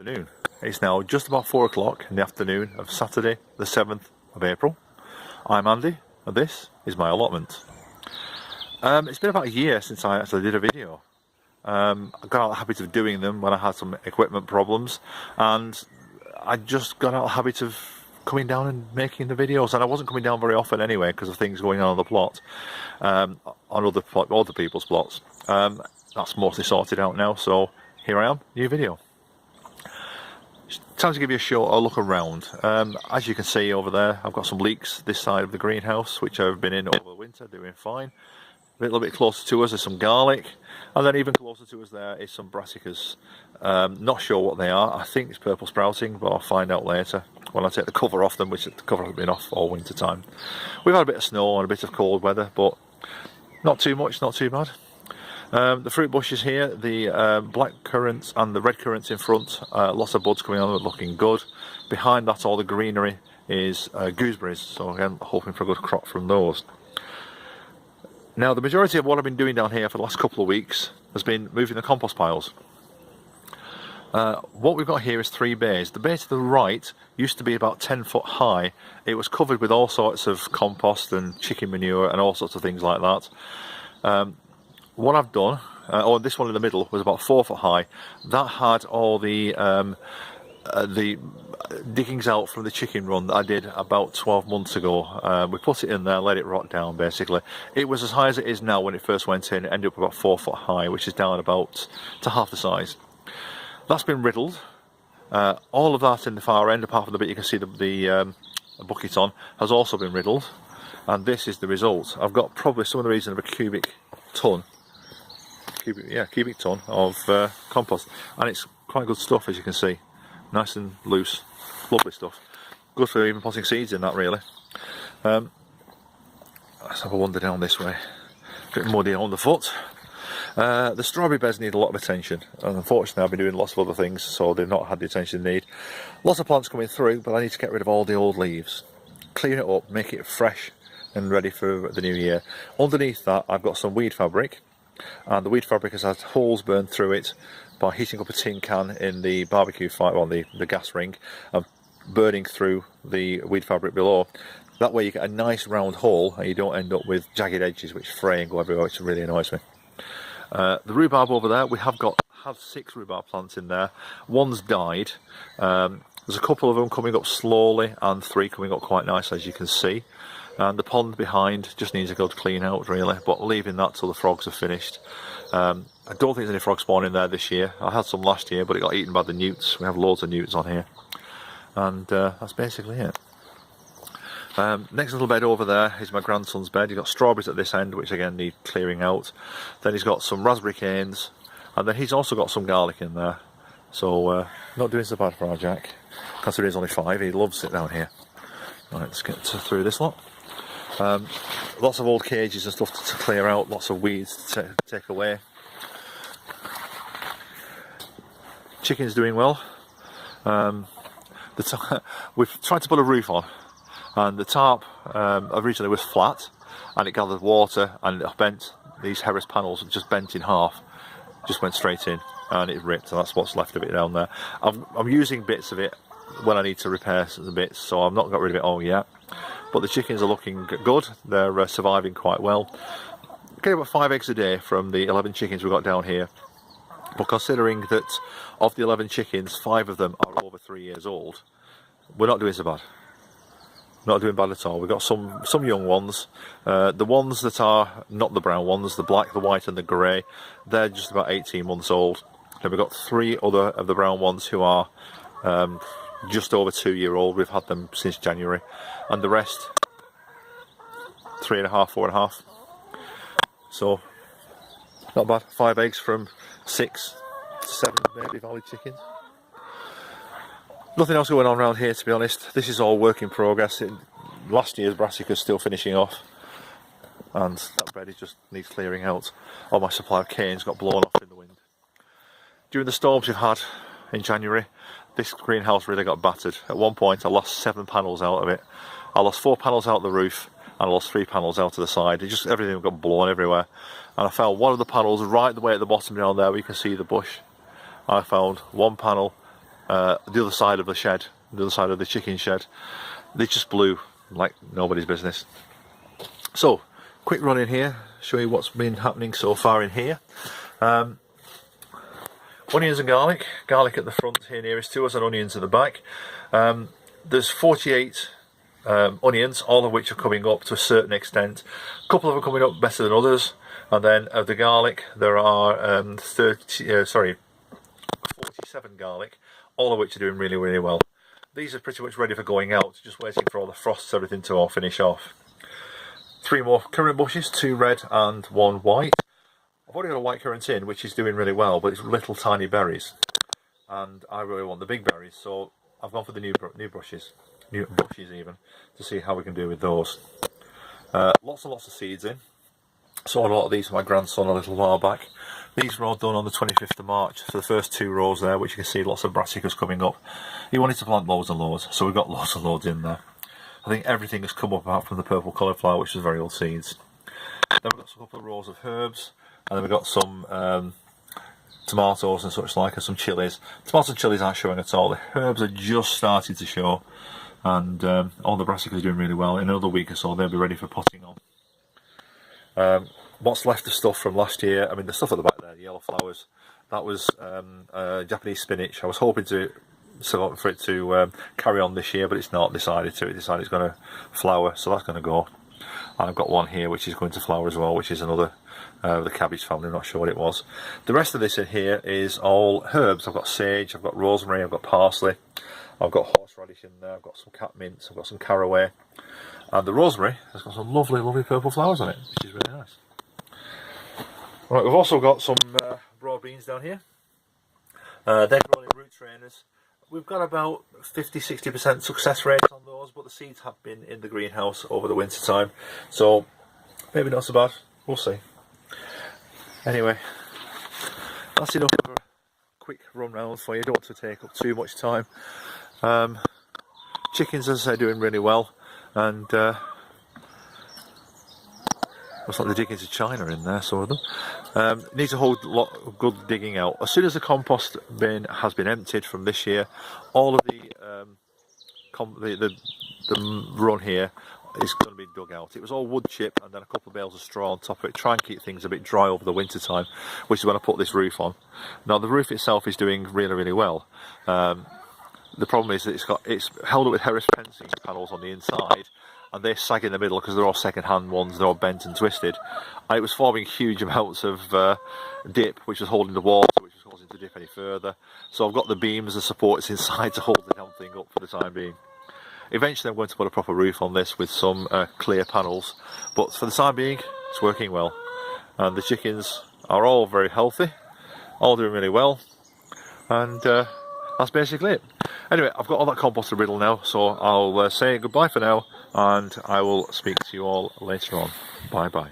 Afternoon. It's now just about 4 o'clock in the afternoon of Saturday the 7th of April. I'm Andy and this is my allotment. It's been about a year since I actually did a video. I got out of the habit of doing them when I had some equipment problems, and I just got out of the habit of coming down and making the videos, and I wasn't coming down very often anyway because of things going on the plot, on other people's plots. That's mostly sorted out now, so here I am, new video. Time to give you a look around. As you can see over there, I've got some leeks this side of the greenhouse, which I've been in over the winter, doing fine. A little bit closer to us is some garlic, and then even closer to us there is some brassicas. Not sure what they are. I think it's purple sprouting, but I'll find out later when I take the cover off them, which the cover has been off all winter time. We've had a bit of snow and a bit of cold weather, but not too much, not too bad. The fruit bushes here, the black currants and the red currants in front, lots of buds coming on, looking good. Behind that, all the greenery is gooseberries, so again, hoping for a good crop from those. Now, the majority of what I've been doing down here for the last couple of weeks has been moving the compost piles. What we've got here is 3 bays. The bay to the right used to be about 10 foot high. It was covered with all sorts of compost and chicken manure and all sorts of things like that. What I've done, this one in the middle was about 4 foot high. That had all the diggings out from the chicken run that I did about 12 months ago. We put it in there, let it rot down basically. It was as high as it is now when it first went in. It ended up about 4 foot high, which is down about to half the size. That's been riddled. All of that in the far end, apart from the bit you can see the bucket on, has also been riddled. And this is the result. I've got probably some of the reason of a cubic ton of compost, and it's quite good stuff, as you can see. Nice and loose, lovely stuff. Good for even potting seeds in that, really. Let's have a wander down this way. A bit muddy on the foot. The strawberry beds need a lot of attention, and unfortunately I've been doing lots of other things, so they've not had the attention they need. Lots of plants coming through, but I need to get rid of all the old leaves, clean it up, make it fresh and ready for the new year. Underneath that, I've got some weed fabric, and the weed fabric has had holes burned through it by heating up a tin can in the barbecue fire, on the gas ring, and burning through the weed fabric below. That way you get a nice round hole and you don't end up with jagged edges which fray and go everywhere, which really annoys me. The rhubarb over there, we have 6 rhubarb plants in there. One's died. There's a couple of them coming up slowly and 3 coming up quite nice, as you can see. And the pond behind just needs a good clean out, really, but leaving that till the frogs are finished. I don't think there's any frog spawn in there this year. I had some last year, but it got eaten by the newts. We have loads of newts on here, and that's basically it. Next little bed over there is my grandson's bed. He's got strawberries at this end, which again need clearing out. Then he's got some raspberry canes, and then he's also got some garlic in there. So not doing so bad for our Jack, considering he's only 5. He loves it down here. Right, let's get through this lot. Lots of old cages and stuff to clear out, lots of weeds to take away. Chicken's doing well. We've tried to put a roof on, and the tarp originally was flat, and it gathered water and it bent. These Harris panels just bent in half, just went straight in, and it ripped, and that's what's left of it down there. I'm using bits of it when I need to repair the bits, so I've not got rid of it all yet. But the chickens are looking good. They're surviving quite well. Getting about 5 eggs a day from the 11 chickens we've got down here. But considering that of the 11 chickens, 5 of them are over 3 years old, we're not doing so bad. Not doing bad at all. We've got some young ones. The ones that are not the brown ones, the black, the white and the grey, they're just about 18 months old. Then we've got 3 other of the brown ones who are just over 2-year-old. We've had them since January, and the rest 3.5, 4.5. So not bad. 5 eggs from 6 to 7 maybe valid chickens. Nothing else going on around here, to be honest. This is all work in progress. Last year's brassicas still finishing off, and that bed just needs clearing out. All my supply of canes got blown off in the wind. During the storms we've had in January, this greenhouse really got battered. At one point I lost 7 panels out of it. I lost 4 panels out the roof, and I lost 3 panels out to the side. Everything got blown everywhere. And I found one of the panels right the way at the bottom down there where you can see the bush. I found one panel the other side of the shed, the other side of the chicken shed. They just blew like nobody's business. So, quick run in here, show you what's been happening so far in here. Onions and garlic. Garlic at the front here nearest to us, and onions at the back. There's 48 onions, all of which are coming up to a certain extent. A couple of them are coming up better than others. And then of the garlic, there are 47 garlic, all of which are doing really, really well. These are pretty much ready for going out, just waiting for all the frosts, everything to all finish off. 3 more currant bushes, 2 red and 1 white. I've already got a white currant in, which is doing really well, but it's little tiny berries. And I really want the big berries, so I've gone for the new bushes even, to see how we can do with those. Lots and lots of seeds in. Saw a lot of these for my grandson a little while back. These were all done on the 25th of March, so the first 2 rows there, which you can see lots of brassicas coming up. He wanted to plant loads and loads, so we've got loads and loads in there. I think everything has come up apart from the purple cauliflower, which is very old seeds. Then we've got a couple of rows of herbs, and then we've got some tomatoes and such like, and some chilies. Tomatoes and chilies aren't showing at all. The herbs are just starting to show, and all the brassicas are doing really well. In another week or so, they'll be ready for potting on. What's left of stuff from last year, I mean the stuff at the back there, the yellow flowers, that was Japanese spinach. I was hoping for it to carry on this year, but it's not decided to. It decided it's going to flower, so that's going to go. I've got one here which is going to flower as well, which is another, the cabbage family, I'm not sure what it was. The rest of this in here is all herbs. I've got sage, I've got rosemary, I've got parsley, I've got horseradish in there, I've got some catmint, I've got some caraway. And the rosemary has got some lovely, lovely purple flowers on it, which is really nice. Right, we've also got some broad beans down here. They're growing in root trainers. We've got about 50–60% success rate on those, but the seeds have been in the greenhouse over the winter time, so maybe not so bad. We'll see. Anyway, that's enough of a quick run round for you. Don't want to take up too much time. Chickens, as I say, doing really well. And looks like the diggings of China in there, some of them. Needs a whole lot of good digging out. As soon as the compost bin has been emptied from this year, all of the run here is going to be dug out. It was all wood chip and then a couple of bales of straw on top of it. Try and keep things a bit dry over the winter time, which is when I put this roof on. Now the roof itself is doing really, really well. The problem is that it's held up with Harris fencing panels on the inside, and they sag in the middle because they're all second-hand ones. They're all bent and twisted, and it was forming huge amounts of dip, which was holding the water, which was causing it to dip any further. So I've got the beams and supports inside to hold the damn thing up for the time being. Eventually I'm going to put a proper roof on this with some clear panels, but for the time being it's working well, and the chickens are all very healthy, all doing really well, and that's basically it. Anyway, I've got all that compost to riddle now, so I'll say goodbye for now, and I will speak to you all later on. Bye bye.